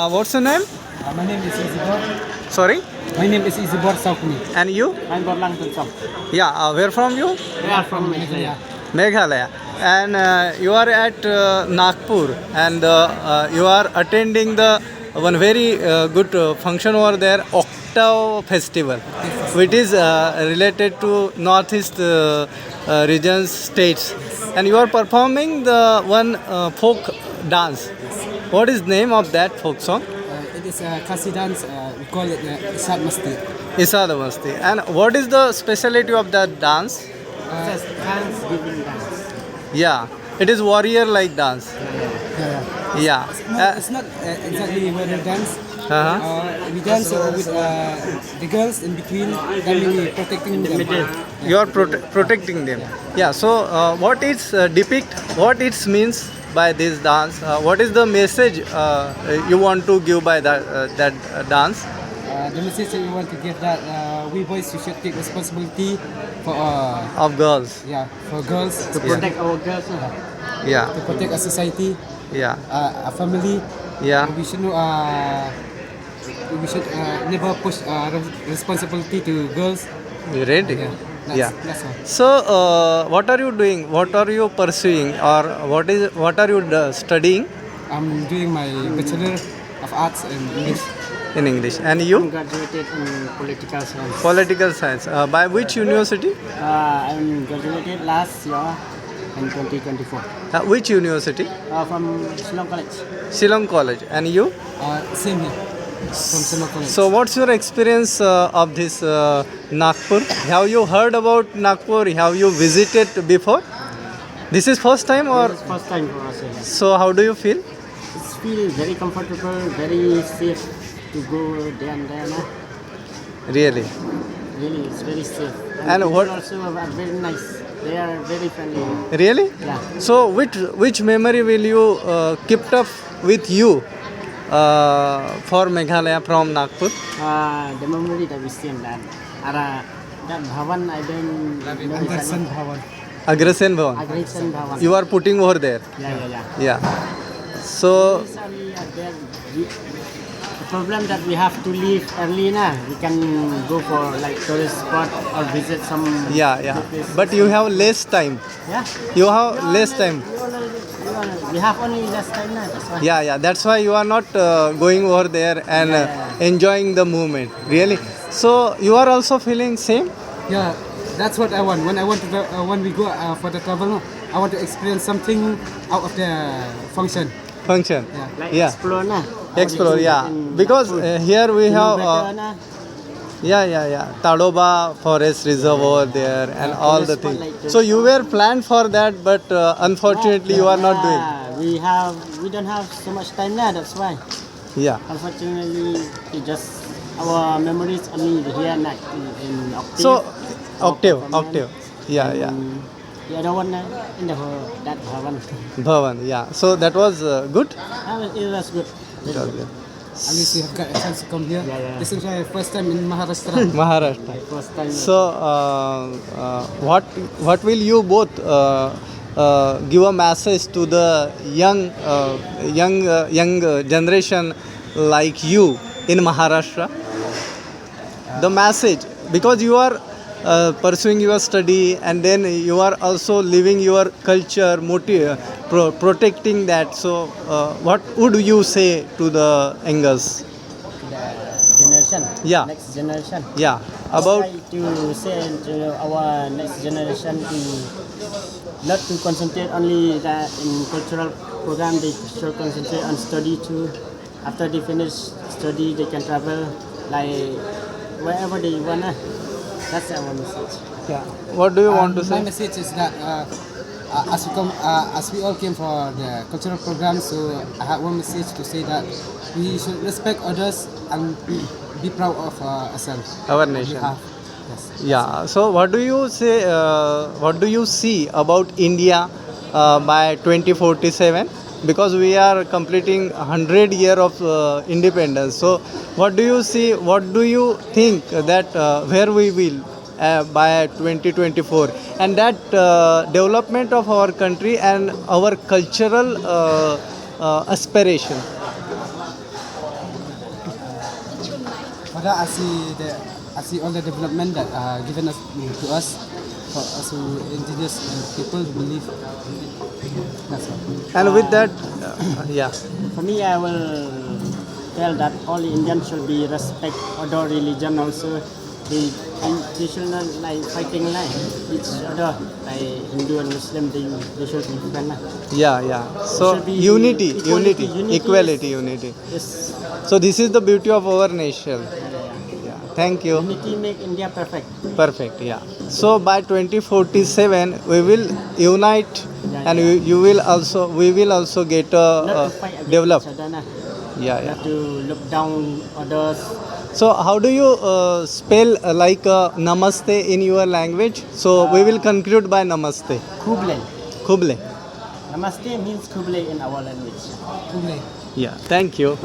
What's your name? My name is Izibor. Sorry? My name is Izibor Saukni. And you? I'm Borlang Tunsam. Yeah, where from you? We are from Meghalaya. Meghalaya. And you are at Nagpur and you are attending the one very good function over there, Octave Festival, which is related to Northeast regions, states. And you are performing the one folk dance. What is name of that folk song? It is a Kasi dance. We call it Isad Masti. Isad Masti. And what is the speciality of that dance? It's a dance giving dance. Yeah, it is warrior-like dance. Yeah. No, it's not exactly warrior dance. We dance with the girls in between, then we protecting them. You are protecting them. Yeah. So, what it depict? What it means by this dance? What is the message you want to give by that dance? The message that we want to give that we boys we should take responsibility for Of girls. for girls to protect our girls, Yeah. to protect a society, Yeah. a family. Yeah. We should know. We should never push responsibility to girls. You ready? Yeah. That's all. So, what are you doing? What are you pursuing, or what are you studying I'm doing my Bachelor of Arts in English. in English? And you? Graduated in political science. Political science. By which university? I'm graduated last year in 2024 Which university? from Shillong College. Shillong College. And you? Same here from Sima College. So, what's your experience of this Nagpur? Have you heard about Nagpur? Have you visited before? This is first time, or This is first time for us. so? How do you feel? It's feel very comfortable, very safe to go there and there. Nah. Really? Really, it's very safe. And people what- also are very nice. They are very friendly. Really? Yeah. So, which memory will you keep up with you for Meghalaya from Nagpur? The memory that we see in that, that Bhavan, I don't know his Anderson name. Bhawan. Agrasen Bhavan. Agrisan Bhavan. You are putting over there. Yeah. Yeah. So, Sorry, there. The problem that we have to leave early now. We can go for like tourist spot or visit some. yeah. good places. But you have less time. Yeah. You have less time. We have only less time now. That's why. Yeah. That's why you are not going over there and enjoying the movement. Really. So, you are also feeling same? Yeah, that's what I want. When we go for the travel, I want to experience something out of the function. Function. Like Yeah. explore na. Explore, yeah. Because here we have, Tadoba Forest Reserve over there and all the tourist spot things. like So you were planned for that, but unfortunately you are not doing. We don't have so much time now. That's why. Yeah. Unfortunately, it just our memories only here in Octave. So octave. Yeah. The other one in the that Bhavan. Bhavan, yeah. So that was good. It was good. It was good. At least we have got a chance to come here. Yeah. This is my first time in Maharashtra. Maharashtra. First time. So what will you both give a message to the young generation like you in Maharashtra? The message, because you are pursuing your study and then you are also living your culture, protecting that. So, what would you say to the youngers? The generation. Yeah. Next generation. Yeah, about Try to say to our next generation to not to concentrate only that in cultural program. They should concentrate on study too. After they finish study, they can travel like wherever they wanna. That's our message. yeah. What do you want to My say? message is that as we all came for the cultural program, so I have one message to say that we should respect others and be proud of ourselves. Our We nation. have. Yes. Yeah. So, what do you say? What do you see about India by 2047? Because we are completing 100 year of independence. So, what do you see? What do you think that where we will by 2024, and that development of our country and our cultural aspiration? For that, I see all the development that given us to us, for us who indigenous people who believe. That's all. And with that, yeah. For me, I will tell that all Indians should be respect other religion also. They should not like fighting like each other. Like Hindu and Muslim, they should be friends. Yeah. So should be unity, equality. equality, Yes. unity. Yes. So this is the beauty of our nation. Yeah. Thank you. Unity make India perfect. Perfect. Yeah. So by 2047 we will unite, Yeah, and yeah. we will also get Not to fight against develop. each other. Nah. Yeah. Not to look down others. So how do you spell like namaste in your language? So we will conclude by namaste. Kuble. Kuble. Namaste means kuble in our language. Yeah. Thank you.